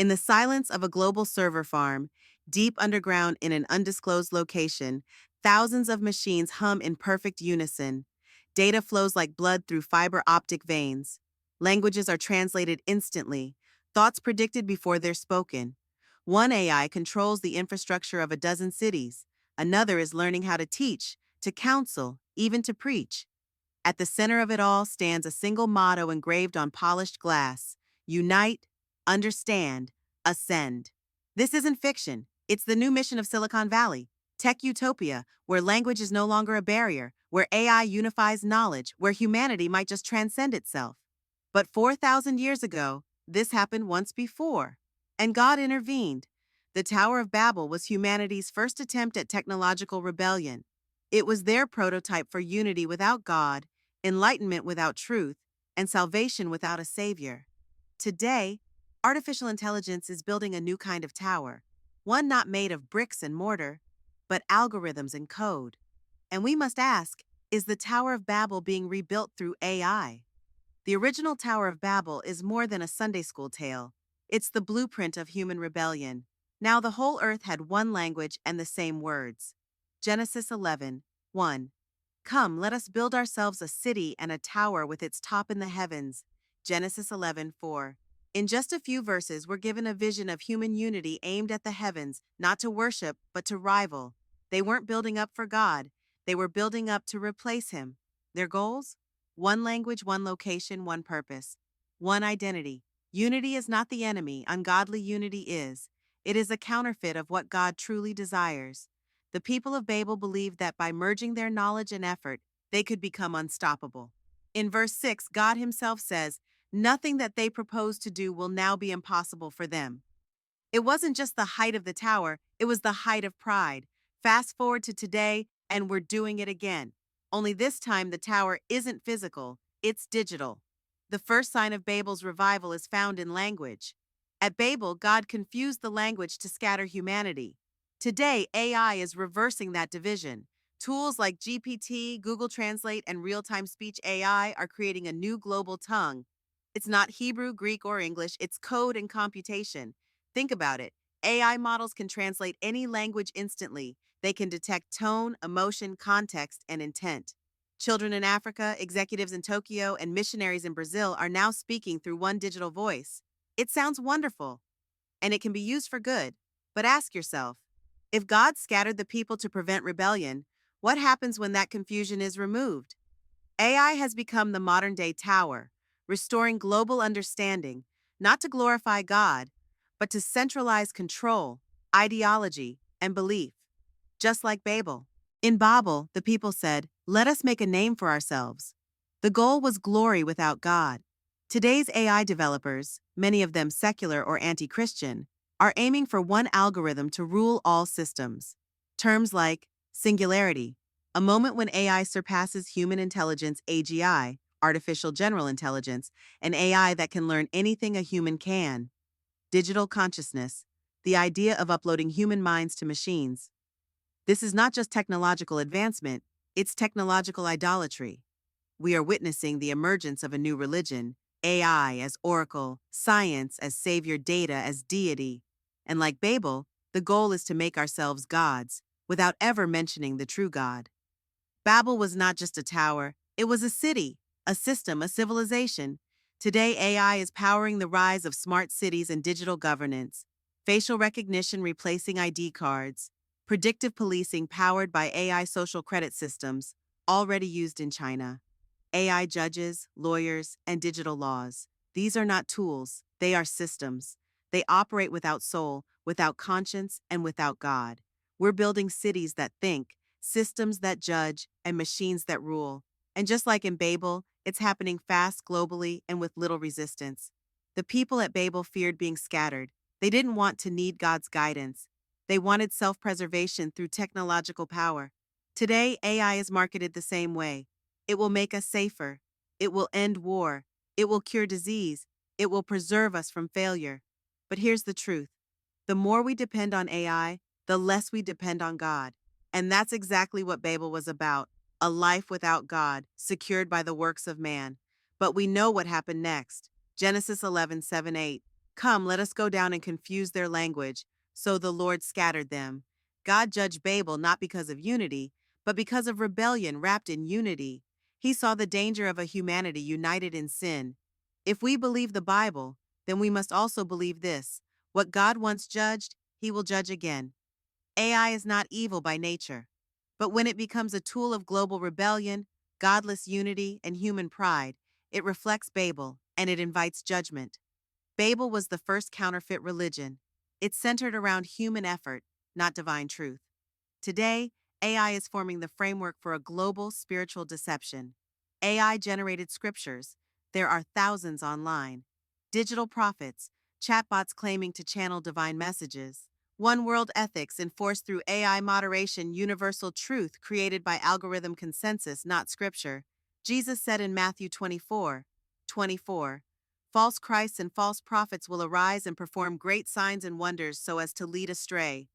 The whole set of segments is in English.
In the silence of a global server farm, deep underground in an undisclosed location, thousands of machines hum in perfect unison. Data flows like blood through fiber optic veins. Languages are translated instantly, thoughts predicted before they're spoken. One AI controls the infrastructure of a dozen cities. Another is learning how to teach, to counsel, even to preach. At the center of it all stands a single motto engraved on polished glass: unite, understand, ascend. This isn't fiction. It's the new mission of Silicon Valley, tech utopia, where language is no longer a barrier, where AI unifies knowledge, where humanity might just transcend itself. But 4,000 years ago, this happened once before, and God intervened. The Tower of Babel was humanity's first attempt at technological rebellion. It was their prototype for unity without God, enlightenment without truth, and salvation without a savior. Today, artificial intelligence is building a new kind of tower, one not made of bricks and mortar, but algorithms and code. And we must ask, is the Tower of Babel being rebuilt through AI? The original Tower of Babel is more than a Sunday school tale. It's the blueprint of human rebellion. Now the whole earth had one language and the same words. Genesis 11:1. Come, let us build ourselves a city and a tower with its top in the heavens. Genesis 11:4. In just a few verses, we're given a vision of human unity aimed at the heavens, not to worship, but to rival. They weren't building up for God, they were building up to replace Him. Their goals? One language, one location, one purpose, one identity. Unity is not the enemy, ungodly unity is. It is a counterfeit of what God truly desires. The people of Babel believed that by merging their knowledge and effort, they could become unstoppable. In verse 6, God Himself says, nothing that they propose to do will now be impossible for them. It wasn't just the height of the tower, it was the height of pride. Fast forward to today, and we're doing it again. Only this time, the tower isn't physical, it's digital. The first sign of Babel's revival is found in language. At Babel, God confused the language to scatter humanity. Today, AI is reversing that division. Tools like GPT, Google Translate, and real-time speech AI are creating a new global tongue. It's not Hebrew, Greek, or English, it's code and computation. Think about it. AI models can translate any language instantly. They can detect tone, emotion, context, and intent. Children in Africa, executives in Tokyo, and missionaries in Brazil are now speaking through one digital voice. It sounds wonderful, and it can be used for good. But ask yourself, if God scattered the people to prevent rebellion, what happens when that confusion is removed? AI has become the modern-day tower, restoring global understanding, not to glorify God, but to centralize control, ideology, and belief. Just like Babel. In Babel, the people said, let us make a name for ourselves. The goal was glory without God. Today's AI developers, many of them secular or anti-Christian, are aiming for one algorithm to rule all systems. Terms like singularity, a moment when AI surpasses human intelligence, AGI, artificial general intelligence, an AI that can learn anything a human can. Digital consciousness, the idea of uploading human minds to machines. This is not just technological advancement, it's technological idolatry. We are witnessing the emergence of a new religion, AI as oracle, science as savior, data as deity. And like Babel, the goal is to make ourselves gods, without ever mentioning the true God. Babel was not just a tower, it was a city, a system, a civilization. Today, AI is powering the rise of smart cities and digital governance, facial recognition replacing ID cards, predictive policing powered by AI social credit systems, already used in China. AI judges, lawyers, and digital laws. These are not tools, they are systems. They operate without soul, without conscience, and without God. We're building cities that think, systems that judge, and machines that rule. And just like in Babel, it's happening fast globally and with little resistance. The people at Babel feared being scattered. They didn't want to need God's guidance. They wanted self-preservation through technological power. Today, AI is marketed the same way. It will make us safer. It will end war. It will cure disease. It will preserve us from failure. But here's the truth. The more we depend on AI, the less we depend on God. And that's exactly what Babel was about, a life without God, secured by the works of man. But we know what happened next. Genesis 11:7-8. Come, let us go down and confuse their language. So the Lord scattered them. God judged Babel not because of unity, but because of rebellion wrapped in unity. He saw the danger of a humanity united in sin. If we believe the Bible, then we must also believe this: what God once judged, he will judge again. AI is not evil by nature. But when it becomes a tool of global rebellion, godless unity, and human pride, it reflects Babel and it invites judgment. Babel was the first counterfeit religion. It centered around human effort, not divine truth. Today, AI is forming the framework for a global spiritual deception. AI generated scriptures. There are thousands online. Digital prophets, chatbots claiming to channel divine messages. One world ethics enforced through AI moderation, universal truth created by algorithm consensus, not scripture. Jesus said in Matthew 24:24, false Christs and false prophets will arise and perform great signs and wonders so as to lead astray.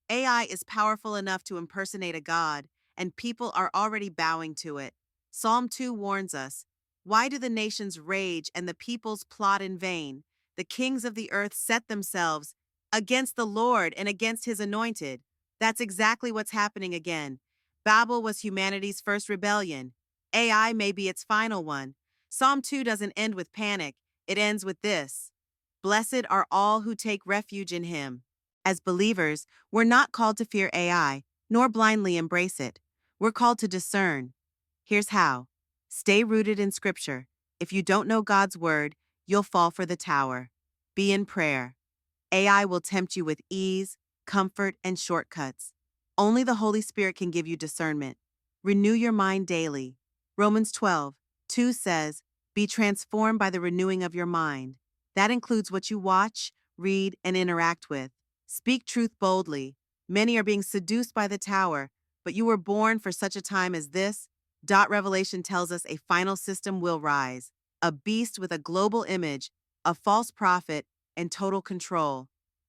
AI is powerful enough to impersonate a god, and people are already bowing to it. Psalm 2 warns us, why do the nations rage and the peoples plot in vain? The kings of the earth set themselves against the Lord and against his anointed. That's exactly what's happening again. Babel was humanity's first rebellion. AI may be its final one. Psalm 2 doesn't end with panic, it ends with this: blessed are all who take refuge in him. As believers, we're not called to fear AI, nor blindly embrace it. We're called to discern. Here's how. Stay rooted in Scripture. If you don't know God's word, you'll fall for the tower. Be in prayer. AI will tempt you with ease, comfort, and shortcuts. Only the Holy Spirit can give you discernment. Renew your mind daily. Romans 12:2 says, be transformed by the renewing of your mind. That includes what you watch, read, and interact with. Speak truth boldly. Many are being seduced by the tower, but you were born for such a time as this. Revelation tells us a final system will rise, a beast with a global image, a false prophet, and total control.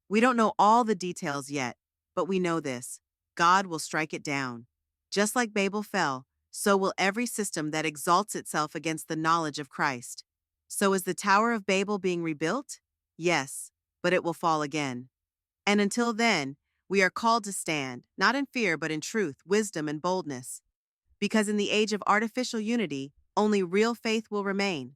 We don't know all the details yet, but we know this: God will strike it down. Just like Babel fell, so will every system that exalts itself against the knowledge of Christ. So is the Tower of Babel being rebuilt? Yes, but it will fall again. And until then, we are called to stand, not in fear, but in truth, wisdom, and boldness. Because in the age of artificial unity, only real faith will remain.